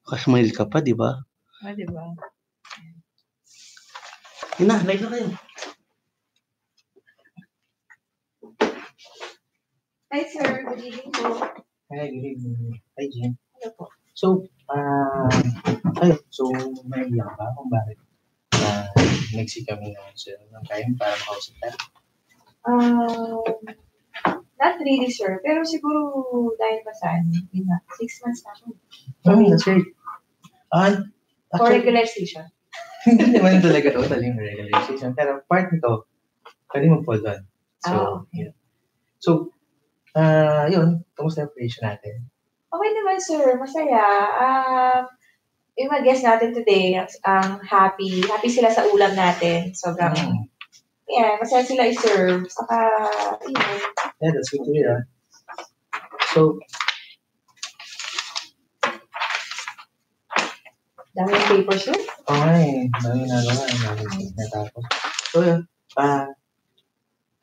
Kasmile ka pa, di ba? Di ba? Yun na, live na kayo. Hi, sir. Good evening po. Hi, good evening. Hi, Jim. Hello po. So, may iyak ba kung bakit nagsik kami ng time para makausap tayo? Not really, sir. Pero siguro dahil pa saan, 6 months na ako. That's right. For regularization. Hindi naman talaga total yung regularization. Pero part nito, pwede mo po doon. So, okay. Yeah. So, yun, kamusta yung operation natin? Okay naman, sir. Masaya. Yung mga guests natin today, happy sila sa ulam natin. Sobrang, masaya sila i-serve. Saka, Yeah, that's good to hear. So, dami yung papers, sir. Okay, dami nagawa. Natapos. So, yun.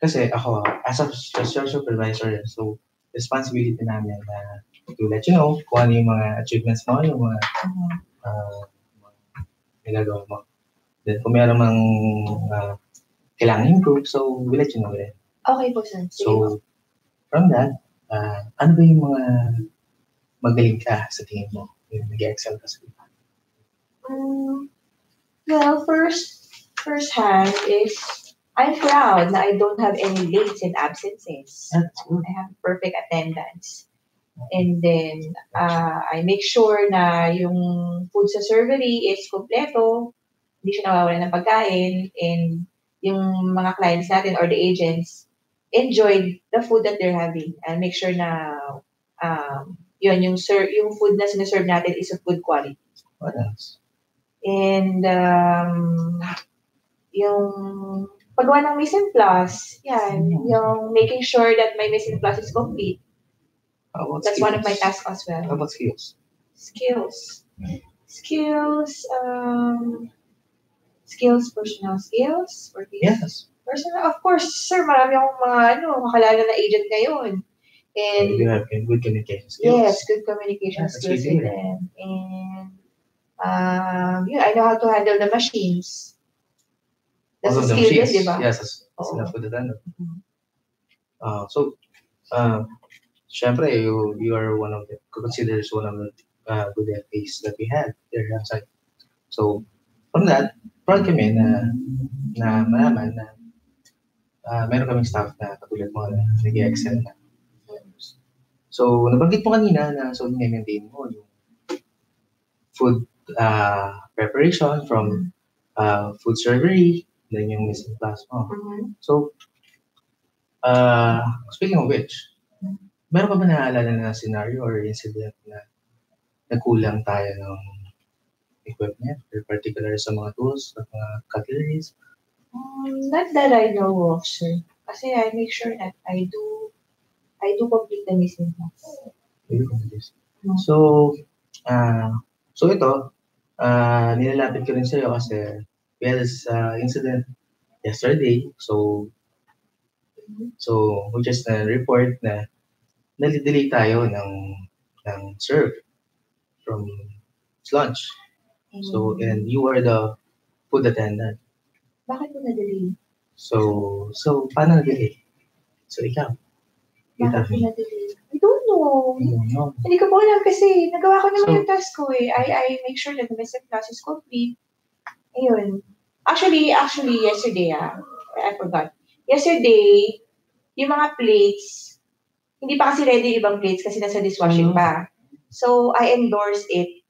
Kasi ako, as a social supervisor, so, responsibility namin na to let you know kung ano yung mga achievements mo, yung mga nilagawa mo. Then, kung meron mang kailangan improve, so we'll let you know rin. Okay po, sir. So, from that, ano ba yung mga magaling ka sa tingin mo? Yung nag-excel ka sa iba? Well, first hand is, I'm proud na I don't have any lates and absences. I have perfect attendance. And then, I make sure na yung food sa servery is kompleto, hindi siya nawawala ng pagkain, and yung mga clients natin or the agents enjoyed the food that they're having. And make sure na yung food na sinaserve natin is of good quality. What else? And yung paggawa ng mise en place, yung making sure that my mise en place is complete. That's one of my tasks as well. How about skills? Skills, personal skills. Yes. Personal, of course, sir, marami akong mga makalala na agent ngayon. And you have good communication skills. Yes, good communication skills with them. And I know how to handle the machines. That's a skill din, di ba? Yes, sila po dito. So, syempre, you are one of the, considered one of the good FAs that we had here outside. So, from that, proud kami na malaman na meron kaming staff na katulad mo na nag-excel na. So, nabanggit mo kanina na so i-maintain mo yung food preparation from food servery, then yung mise en place mo. So, speaking of which, meron ka ba naaalala na scenario or incident na nagkulang tayo ng equipment, or particular sa mga tools, sa mga cutleries? Not that I know of, sir. Kasi I make sure that I do complete the mise en place. So ito, nilalapit ko rin sa'yo kasi we had this incident yesterday. So we just report na nalidelay tayo ng serve from lunch. So, and you are the food attendant. Bakit mo na-delay? So paano na-delay? So, ikaw. Bakit mo na-delay? I don't know. No. Hindi ko po alam kasi nagawa ko naman yung task ko eh. I make sure that the mise en place is complete. Ayun. Actually, yesterday I forgot. Yesterday, yung mga plates, hindi pa kasi ready yung ibang plates kasi nasa dishwashing pa. So, I endorsed it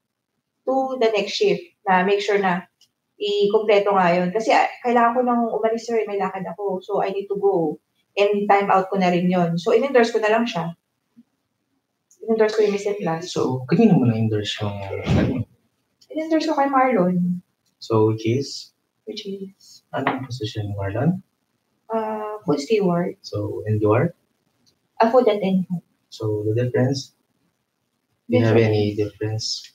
to the next shift na make sure na i-kompleto nga yun. Kasi kailangan ko nang umalis, sir, may lakad ako. So, I need to go. And time out ko na rin yun. So, in-endorse ko na lang siya. In-endorse ko yung mise en place. So, kanina mo na-endorse yung In-endorse ko kay Marlon. So, which is? Anong position ni Marlon? Food steward. So, and you are? A food attendant. So, the difference? Do you have any difference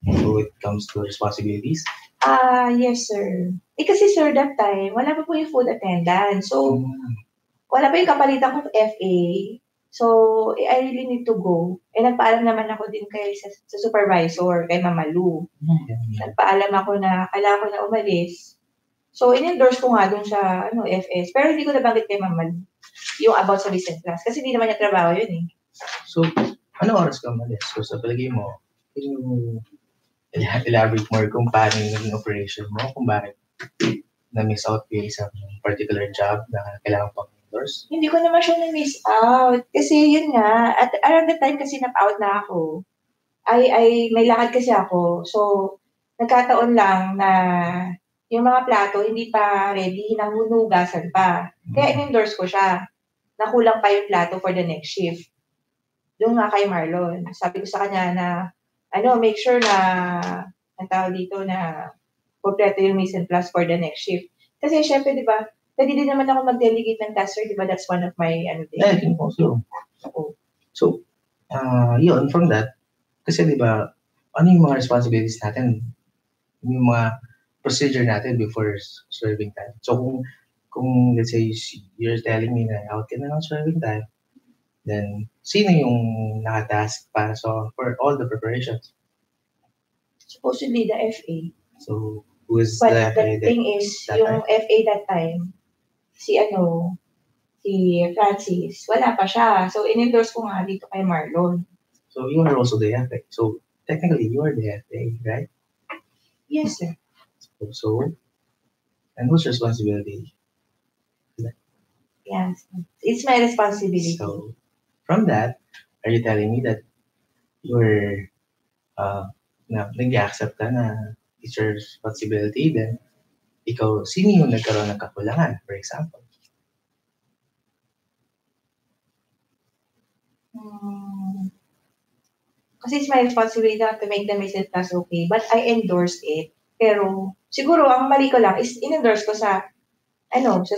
when it comes to responsibilities? Yes, sir. Kasi, sir, that time, wala pa po yung food attendant. So, wala pa yung kapalitan kong FA. So, I really need to go. Nagpaalam naman ako din sa supervisor, kay Mama Lu. Nagpaalam ako na kailangan ko na umalis. So, in-endorse ko nga dun sa FS. Pero hindi ko nabanggit kay Mama Lu yung about sa business class. Kasi hindi naman niya trabaho yun eh. So, ano oras ka umalis? So, sa palagay mo, yung elaborate more kung paano yung naging operation mo, kung bakit na-miss out yung isang particular job na kailangan pang endorse? Hindi ko naman siya na-miss out. Kasi yun nga, at around the time kasi nap-out na ako, ay may lakad kasi ako. So, nagkataon lang na yung mga plato hindi pa ready, nangunugasan pa. Kaya in-endorse ko siya. Nakulang pa yung plato for the next shift. Doon nga kay Marlon. Sabi ko sa kanya na, make sure na, ang tawag dito na, kompleto yung mise en place for the next shift. Kasi syempre, di ba, pwede din naman ako mag-delegate ng task, di ba? That's one of my, I think also. So, yun, from that, kasi di ba, ano yung mga responsibilities natin? Yung mga procedure natin before serving time. So, kung let's say, you're telling me na out ka na ng serving time, then, sino yung nakatask para for all the preparations? Supposedly, the FA. So, who is But the FA? The thing is, yung FA that time, si Francis, wala pa siya. So, in-endorse ko nga dito kay Marlon. So, you are also the FA. So, technically, you are the FA, right? Yes, sir. So, and whose responsibility? Yes. It's my responsibility. So, from that, are you telling me that you're nag-accept ka na it's your responsibility, then ikaw, sino yung nagkaroon ng kakulangan, for example? Kasi it's my responsibility to make the mise en place okay, but I endorsed it. Pero, siguro, ang mali ko lang is in-endorse ko sa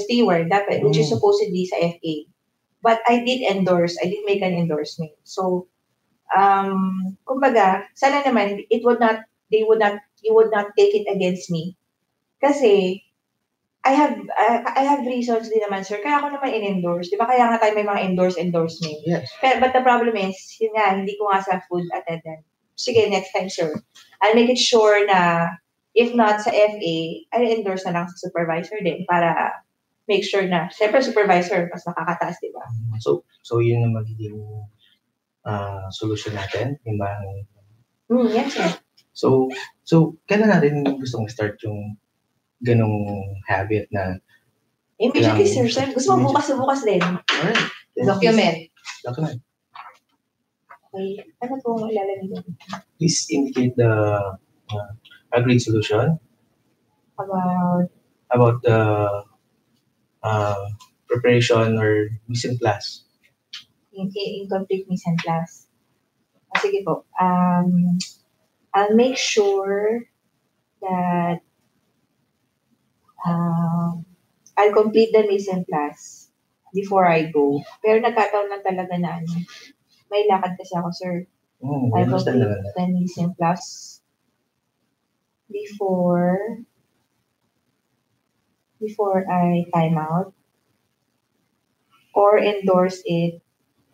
steward, dapat, which is supposedly sa FA. But I did make an endorsement. So, kumbaga, sana naman, you would not take it against me. Kasi, I have reasons din naman, sir. Kaya ako naman in-endorse. Di ba? Kaya nga tayo may mga endorsement. Yes. But the problem is, yun nga, hindi ko nga sa food attendant. Sige, next time, sir. I'll make it sure na, if not sa FA, I'll endorse na lang sa supervisor din para make sure na, siyempre supervisor, mas nakakataas, di ba? So yun ang magiging solution natin? Yung ba? Yes, sir. So, kailan natin gustong start yung ganong habit na immediately, sir. Gusto mo bukas din. Alright. Document. Okay. Ano po ilalagay doon? Please indicate the agreed solution about the preparation or mise en place. Incomplete mise en place. Sige po. I'll make sure that I'll complete the mise en place before I go. Pero nagkataon lang talaga na may lakad kasi ako, sir. I'll complete the mise en place before I time out or endorse it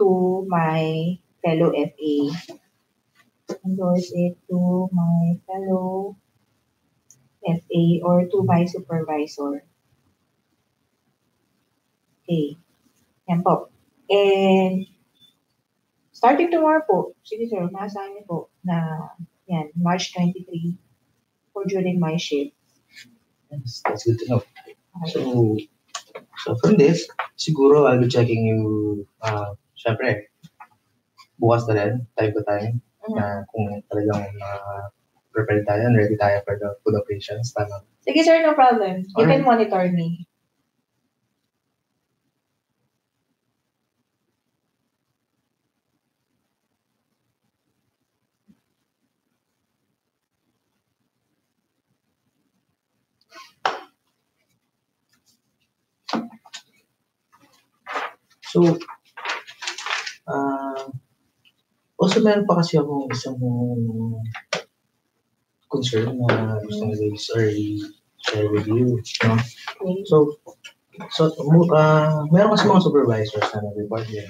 to my fellow FA. Endorse it to my fellow FA or to my supervisor. Okay. Yan po. And starting tomorrow po, sige sir, maasahan niyo po na yan, March 23 for during my shift. Yes, that's good to know. Okay. So from this, siguro I'll be checking you, syempre, bukas na rin, time to time, na kung talagang prepared tayo and ready tayo for the food operations. Tama. Sige sir, no problem. You can monitor me. So, also meron pa kasi akong isang concern na gusto nila share with you. No? So, meron kasi mga supervisors na nag-report din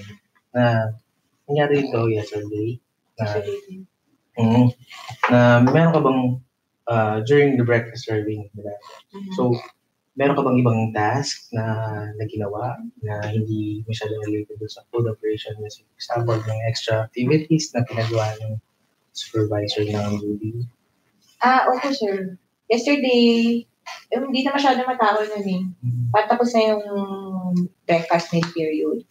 na nangyari ito yesterday na, Actually, na meron ka bang during the breakfast serving, diba? So, meron ka bang ibang task na ginawa na hindi masyado related doon sa food operation? For example, yung extra activities na pinagawa ng supervisor ng duty. opo sir. Yesterday, hindi na masyado matao nun eh. Patapos na yung breakfast meal period.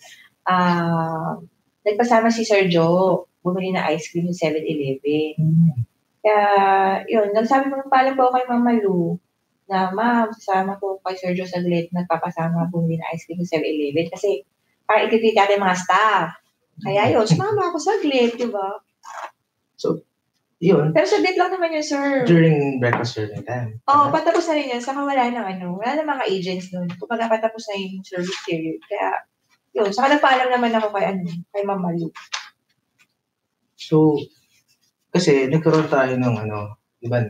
Nagpasama si Sir Joe, bumili na ice cream sa 7-Eleven. Kaya, yun, nagsabi ko pala po kay Mama Lu na, ma'am, sasama ko kay Sir Joe saglit, nagpapasama bumili na ice cream sa 7-Eleven kasi para ititreat natin mga staff. Kaya yun, sumama ako saglit, di ba? So, yun. Pero saglit lang naman yun, sir. During breakfast serving time. Oo, patapos na rin yan. Saka wala na mga agents nun. Kumbaga patapos na yung service period. Kaya, yun. Saka nagpaalam naman ako kay Mama Lu. So, kasi nagkaroon tayo ng di ba,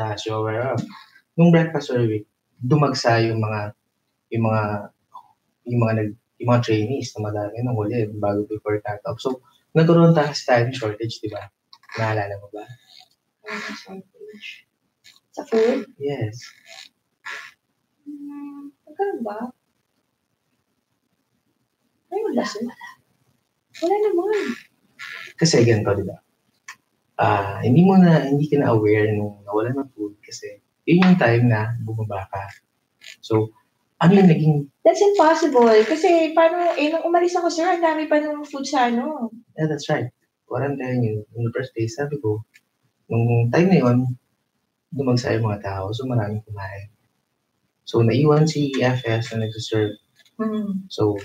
as you're aware of, nung breakfast serving, dumagsa yung mga trainees na madami nung huli bago before cut-off. So, nagkaroon tayo sa time shortage, di ba? Naalala mo ba? Shortage? Sa food? Yes. Magkano ba? Ayun ba, sir? Wala naman. Kasi ganito, di ba? Hindi ka na aware nung nawala ng food kasi yun yung time na bumaba ka. So, ano yung naging... That's impossible. Kasi paano, nung umalis ako, sir, ang dami pa nung food sa ano. Yeah, that's right. What I'm telling you, in the first place, sabi ko, nung time na yun, dumagsa yung mga tao, so maraming kumain. So, naiwan si FS na nagsiserve. So,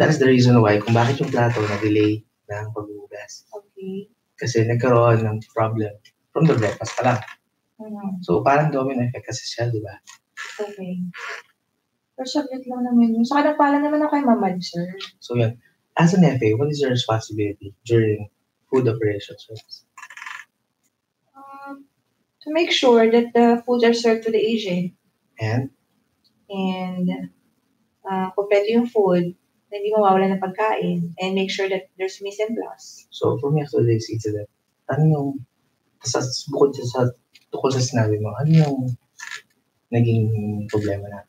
that is the reason why kung bakit yung plato na-delay ng pagbugas. Okay. Kasi nagkaroon ng problem from the breakfast pa lang. So, parang domino effect kasi siya, di ba? Okay. Pero saglit lang naman yun. Saka nagpaalam naman ako kay Mama, sir. So, yan. As an FA, what is your responsibility during food operations? To make sure that the foods are served to the agent. And Kompleto yung food, na hindi mawawala ng pagkain, and make sure that there's mise en place. So, from yesterday's incident, ano yung, bukod sa tukol sa sinabi mo, ano yung naging problema natin?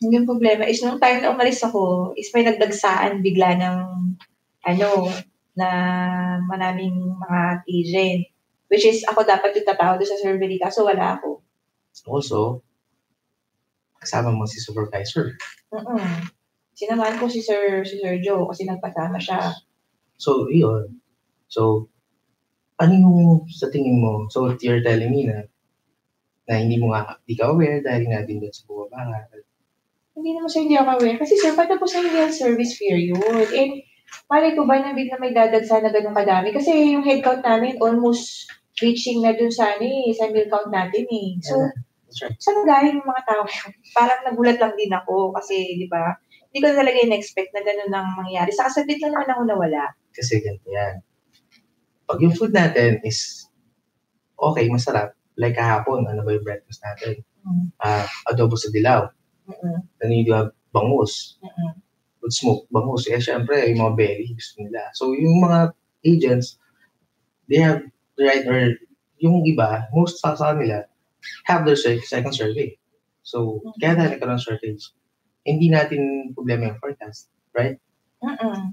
Yung problema is, nung time na umalis ako, is may nagdagsaan bigla ng, na maraming mga agent. Which is, ako dapat yung tatawag doon sa survey, kaso wala ako. Also, kasama mo si supervisor. Sinamahan ko si Sir Joe kasi nagpasama siya. So, yun. So, ano yung sa tingin mo? So, you're telling me na hindi ka aware dahil nga din doon sa bumaba. Hindi naman siya hindi ako aware. Kasi sir, patapos na yung service period. And malay ko ba na bigla may dadagsa na ganun kadami? Kasi yung head count namin almost reaching na dun sa meal count natin eh. So, saan galing yung mga tao? Parang nagulat lang din ako kasi, di ba, hindi ko talaga in-expect na gano'n ang mangyari. Sa kasabit lang naman ako nawala. Kasi ganito yan. Pag yung food natin is okay, masarap, like kahapon, ano ba yung breakfast natin? Adobo sa dilaw. Then you have bangus. With smoked bangus. Eh, syempre, yung mga belly, gusto nila. So, yung mga agents, they have the right, or yung iba, most sa nila, have their second survey. So, kaya tayo nagkaroon ng shortage. Hindi natin problema yung forecast, right?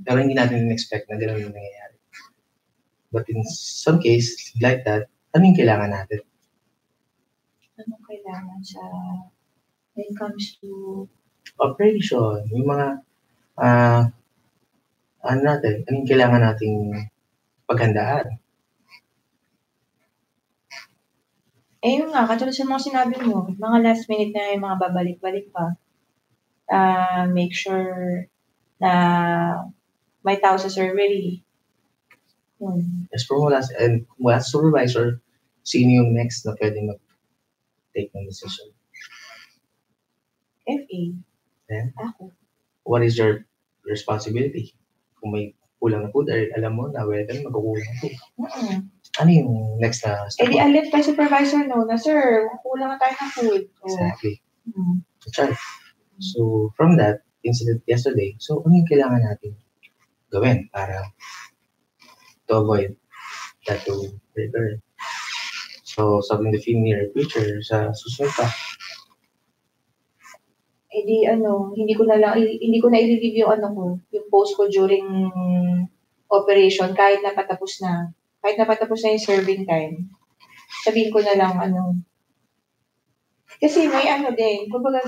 Pero hindi natin expect na gano'n yung nangyayari. But in some case, like that, ano yung kailangan natin? Anong kailangan when it comes to operation? Yung mga, anong kailangan nating paghandaan? Yun nga, katulad sa mga sinabi mo, mga last minute na yung mga babalik-balik pa. Make sure na may tao sa survey. As for mula sa supervisor, sino yung next na pwede mag-take ng decision? FA. Then, Ako. what is your responsibility? Kung may kulang na food, alam mo na welcome, magkukulang na food. Ano yung next na step? Di alert kay supervisor na, sir, kulang na tayo ng food. Exactly. That's right. So, from that, incident yesterday. So, ano yung kailangan natin gawin para to avoid that to recur? So, in the near future, sa susunod pa, Eh di hindi ko na i-review yung yung post ko during operation kahit napatapos na. Kahit napatapos na yung serving time. Sabihin ko na lang kasi may din, kumbaga,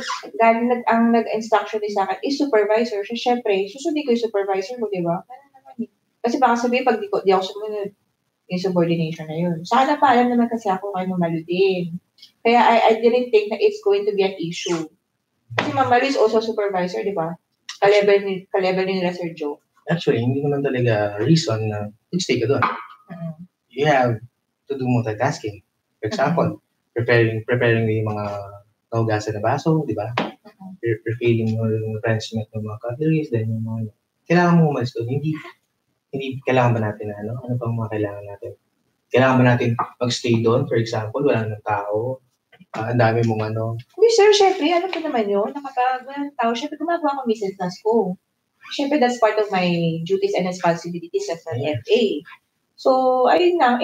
ang nag-instruction din sa akin is supervisor. So, syempre, susundin ko yung supervisor mo, di ba? Ano naman eh. Kasi baka sabihin, pag di ako sumunod, yung subordination na yun. Sana pa, alam naman kasi ako kay Mama Lu din. Kaya I didn't think na it's going to be an issue. Kasi Mama Lu is also supervisor, di ba? Ka-level ni Sir Joe. Actually, hindi naman talaga reason na stay ka doon. You have to do multitasking. For example, preparing yung mga nahugasan na baso, di ba? Refilling mo yung replenishment ng mga cutleries, then yung mga kailangan mo umalis doon. Hindi kailangan ba natin na ano pang mga kailangan natin? Kailangan ba natin mag-stay doon, for example, wala nang tao, ang dami mong Uy, sir, syempre, alam ko naman yun, nakapag walang tao, syempre gumagawa ko business class ko. Syempre, that's part of my duties and responsibilities as an FA. So, ayun lang,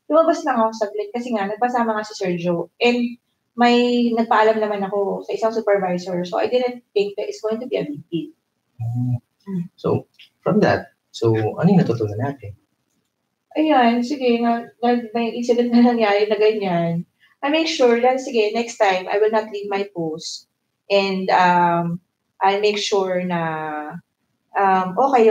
lumabas lang ako saglit kasi nga, nagpasama nga si Sergio. And may nagpaalam naman ako sa isang supervisor. So, I didn't think that it's going to be a big deal. So, from that, ano yung natutunan natin? Ayan, sige, may incident na nangyari na ganyan. I make sure that, sige, next time, I will not leave my post. And I'll make sure na okay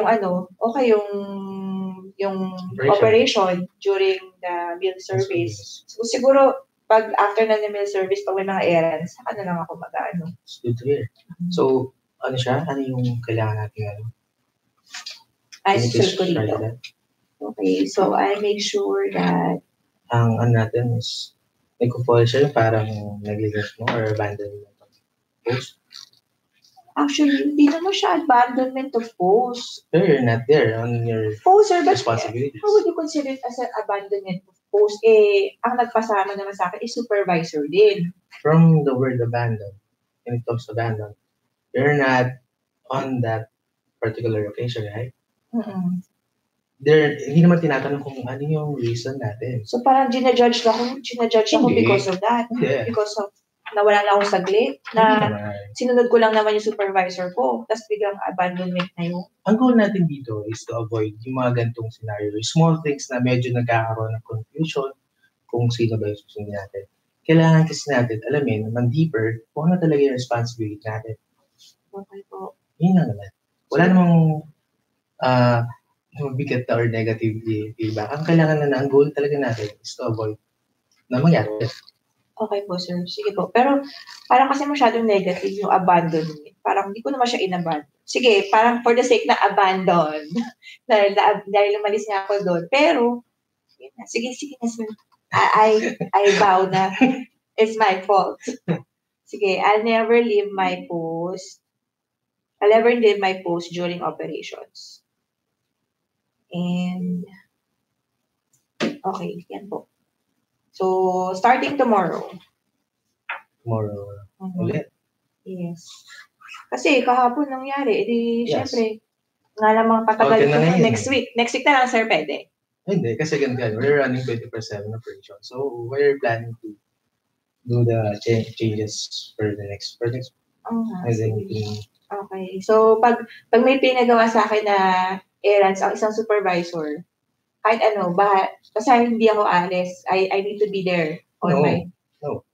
yung operation during the meal service. So, siguro, pag after na ng meal service, pag may mga errands, saka na lang ako mag-ano. It's good to hear. So, ano yung kailangan natin Ay, susunod ko dito. Okay, so I make sure that ang natin is nagko-fall siya parang negligence mo or abandonment of post. Actually, hindi naman siya abandonment of post. Pero you're not there on your responsibilities. How would you consider it as an abandonment of post? Eh, ang nagpasama naman sa akin is supervisor din. From the word abandon, when it comes to abandon, you're not on that particular occasion, right? Hindi naman tinatanong kung ano yung reason natin. So parang ginajudge ako because of that. Yeah. Because of nawala lang ako saglit, na sinunod ko lang naman yung supervisor ko, tapos biglang abandonment na yun. Ang goal natin dito is to avoid yung mga ganitong scenario, small things na medyo nagkakaroon ng confusion kung sino ba yung susundin natin. Kailangan kasi natin alamin naman deeper kung ano talaga yung responsibility natin. Okay po. Yun lang naman. Wala namang bigat or negative feedback. Ang kailangan na ang goal talaga natin is to avoid na mangyari. Okay po, sir. Sige po. Pero parang kasi masyadong negative yung abandonment. Parang hindi ko naman siya in-abandon. Sige, parang for the sake na abandon. dahil umalis nga ako doon. Pero, yun na. Sige na, sir. I vow na it's my fault. Sige, I'll never leave my post. I'll never leave my post during operations. And, okay, yan po. So, starting tomorrow. Ulit? Yes. Kasi kahapon nangyari, syempre, nga lamang patagal ito next week. Next week na lang, sir, pwede. Hindi, kasi ganyan. We're running 24/7 operation. So, we're planning to do the changes for the next week. Okay. So, pag may pinagawa sa akin na errands ang isang supervisor, kahit kasi hindi ako alis. I need to be there on No.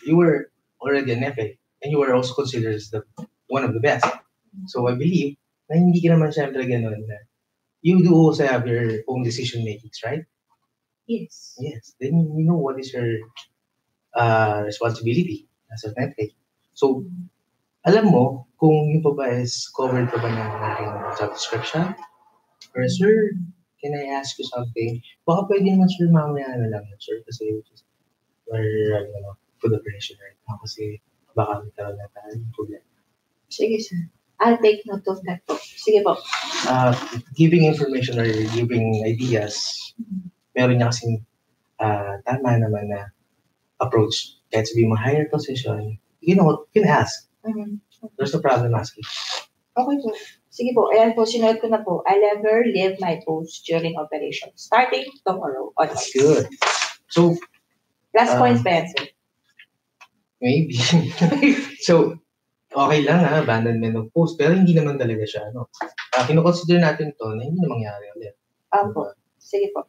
You were already an FA and you were also considered as one of the best. So I believe na hindi ka naman syempre ganun na you do also have your own decision makings, right? Yes. Then you know what is your responsibility as an FA. So, alam mo kung yung pa ba is covered pa ba ng job description? Or, sir, can I ask you something? Baka pwede naman, sir, mamaya na lang, sir, kasi we're running food operation right now kasi baka magkaroon na tayo ng problem. Sige, sir. I'll take note of that po. Sige po. Giving information or giving ideas, meron niya kasing tama naman na approach. Kahit sabihin mo higher position, you can ask. Mhm. There's no problem asking. Okay po. Sige po, ayan po, sinulat ko na po. I'll never leave my post during operation. Starting tomorrow. That's good. So, Last points ba yan, sir? maybe. So, okay lang abandonment of post, pero hindi naman talaga siya, kino-consider natin to na hindi na mangyari ulit. Opo. Sige po.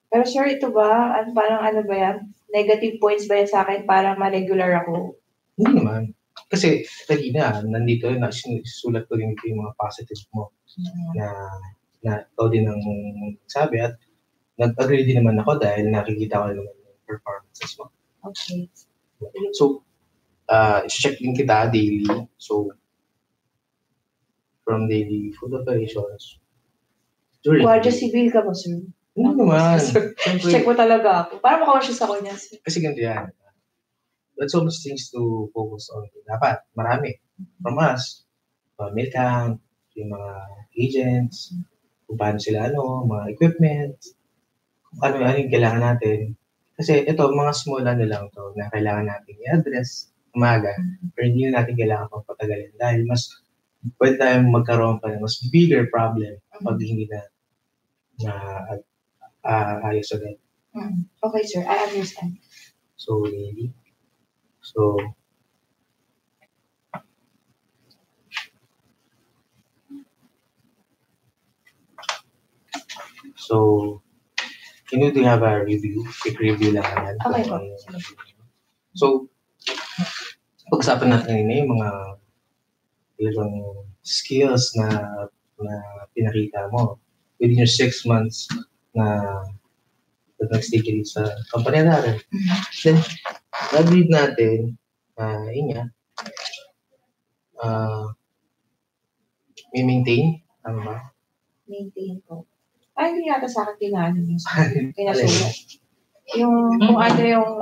Pero sir, ito ba? Parang ano ba yan? Negative points ba yan sa akin para ma-regular ako? Hindi naman. Kasi, kanina, nandito, sulat ko rin ito yung mga positive mo na ikaw din ang sabi at nag-agree din naman ako dahil nakikita ko naman yung performances mo. Okay. So, check din kita daily. So, from daily food operations. Guardia civil ka ba, sir? Hindi naman. Check mo talaga ako. Para makawasyos ako niyan, sir. Kasi ganito yan. That's so much things to focus on. Dapat, marami. From us, meal count, yung mga agents, kung paano sila, mga equipment, kung ano yung kailangan natin. Kasi ito, mga small lang to na kailangan natin i-address umaga, pero hindi natin kailangan pang patagalin dahil mas pwede tayong magkaroon pa ng mas bigger problem pag hindi na ayos agad. Okay, sir. I understand. So, really? So, do you have a review? Quick review lang naman. Okay po. So, pag-usapan natin ngayon yung mga ilang skills na pinakita mo within your 6 months na nag-stay ka sa company natin. Then, nag-read natin, yun nga, may maintain, ano ba? Maintain po. Hindi yata sa akin kinaano yung pinasulat. Yung kung ano yung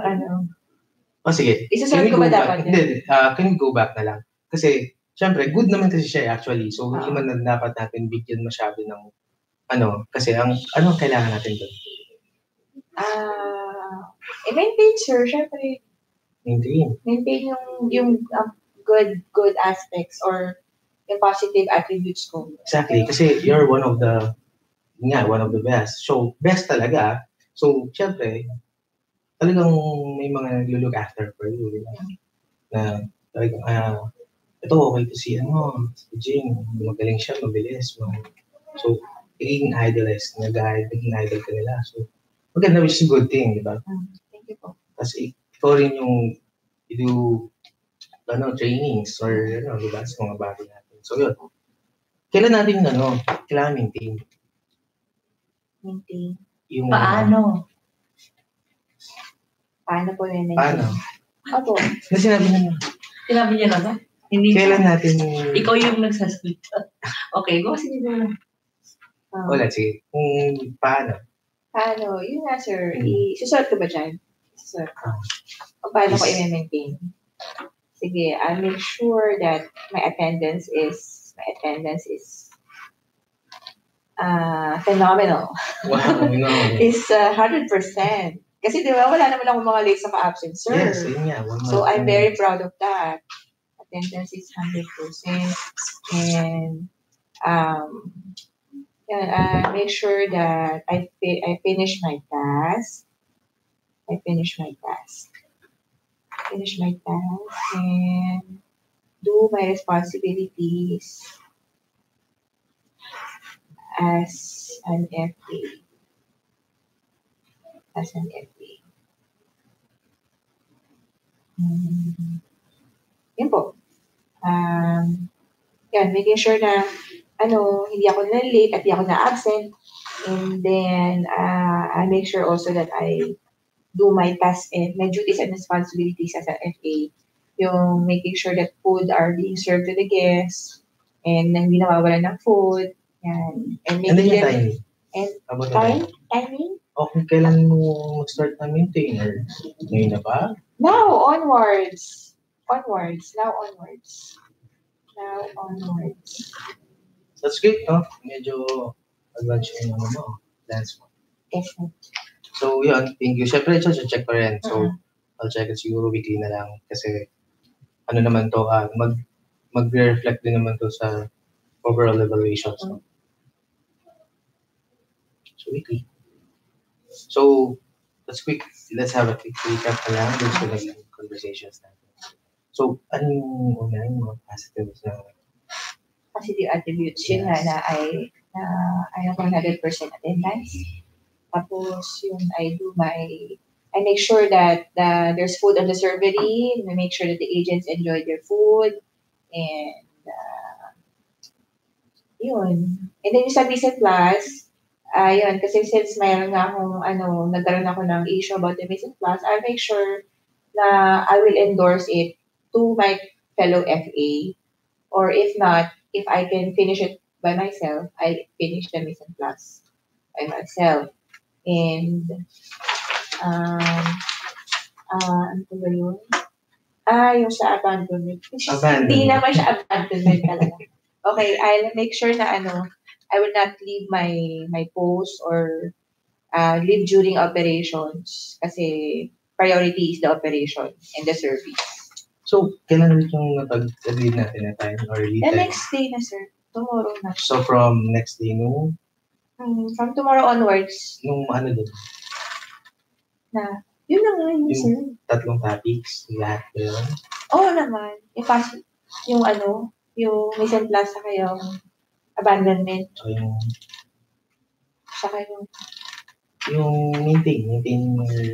sige. Isasabi ko ba dapat yan? Hindi, can you go back na lang? Kasi, syempre, good naman kasi siya actually. So, hindi man dapat natin bigyan masyado ng kasi anong kailangan natin doon? Maintain, sir. Syempre. Maintain. Maintain yung good aspects or yung positive attributes ko. Exactly. Kasi you're one of the best. So, best talaga. So, syempre, talagang may mga nag-look after for you. Diba? Na talagang, ito okay to see, si Jing, magaling siya, mabilis. So, naging idol ka nila. So, maganda, which is a good thing, di ba? Thank you po. Kasi ikaw rin yung do trainings or di ba, sa mga bagay natin. So, yun. Kailan natin kailangan maintain? Maintain. Yung, Paano? Paano po yun? Paano? Opo. Kasi Sinabi niya naman. Hindi kailan natin... Ikaw yung nagsasalita. Okay, go. Sige na. Wala, sige. Kung paano? Paano? Yun nga, sir. Isusulat ko ba dyan? Isusulat ko. Paano ko i-maintain? Sige, I'll make sure that my attendance is phenomenal. Wow, Is 100%. Kasi di ba, wala naman ako mga late sa ka-absent, sir. Yes, yun nga. So, I'm very proud of that. Attendance is 100%. And, make sure that I finish my task. Finish my task and do my responsibilities as an FA. Yun po. Making sure na hindi ako na-late at hindi ako na-absent. And then, I make sure also that I do my tasks and my duties and responsibilities as an FA. Yung making sure that food are being served to the guests and hindi nawawalan ng food. Yan. And making timing. And timing? O kung kailan mo mag-start na maintain or ngayon na ba? Now onwards. That's great, no? Medyo advance yung dance mo. Yes, sir. So, yun. Thank you. Siyempre, check ko rin. So, I'll check it siguro weekly na lang. Kasi, ano naman to, mag-reflect din naman to sa overall evaluation. So, weekly. So, let's have a quick recap na lang dun sa naging conversations natin. So, ano yung unahin mga positives na Positive attributes, yun nga na I have 100% attendance. Tapos yun, I make sure that there's food on the servery. I make sure that the agents enjoy their food. And yun. And then yung sa Mise Plus, yun, kasi since mayroon nga akong, nagkaroon ako ng issue about the Mise Plus, I make sure na I will endorse it to my fellow FA. Or if not, if I can finish it by myself, I finish the Mise Plus by myself. And, ano ba yun? Yung sa abandonment. Hindi naman siya abandonment talaga. Okay, I'll make sure na I will not leave my post or leave during operations kasi priority is the operation and the service. So, kailan ulit yung napag-lead natin na time or lead The time? next day na, sir. Tomorrow na. So, from next day, nung From tomorrow onwards. ano doon? Yun na nga yun, Yung sir. 3 topics, lahat ba yun? Oo naman. Yung Mise en Place saka yung abandonment. So, yung Saka yung maintaining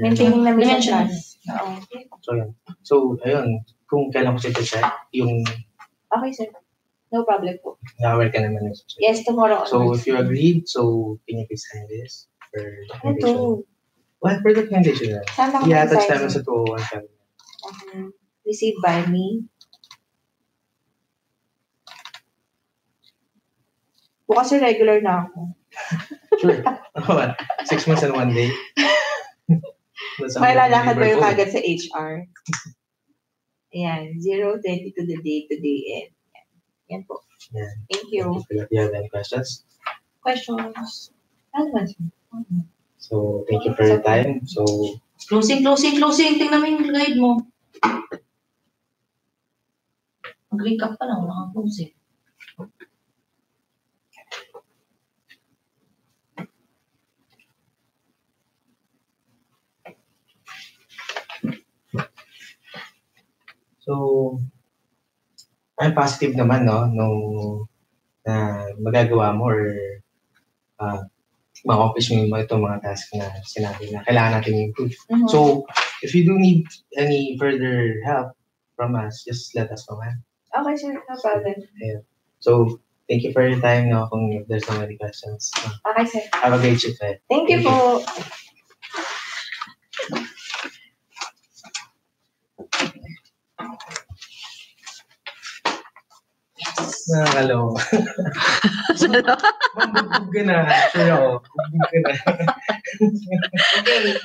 maintaining na Mise en Dimension. Place. Oo. So, yun. So, ayun, kung kailan ko siya check, yung Okay, sir. No problem po. na-aware ka naman. Yes, tomorrow So, onwards. if you agreed, so, can you please sign this for documentation? Ito. What for documentation na? Saan ako I-attach mag-sign? namin sa 201 kami. Received by me. Bukas regular na ako. Sure. Ano ba? 6 months and 1 day. May lalakad ba yung kagad sa HR? Ayan, 0-20 to the day end. Yan po. Yeah. Thank you. Do you have any questions? Questions? Ano ba, sir? So, thank you for your time. So, Closing. Tingnan mo yung guide mo. Mag-recap pa lang, wala kang closing. So, I'm positive naman, no, nung na magagawa mo or ma-accomplish mo itong mga tasks na sinabi na kailangan natin i-improve. So, if you do need any further help from us, just let us know, man. Okay, sir. No problem. Yeah. So, thank you for your time, no, kung there's so many questions. Okay, sir. Have a great shift, eh. Thank you po. Nakakalaw. Mabugbog ka na. Sure ako. Mabugbog ka na. Okay.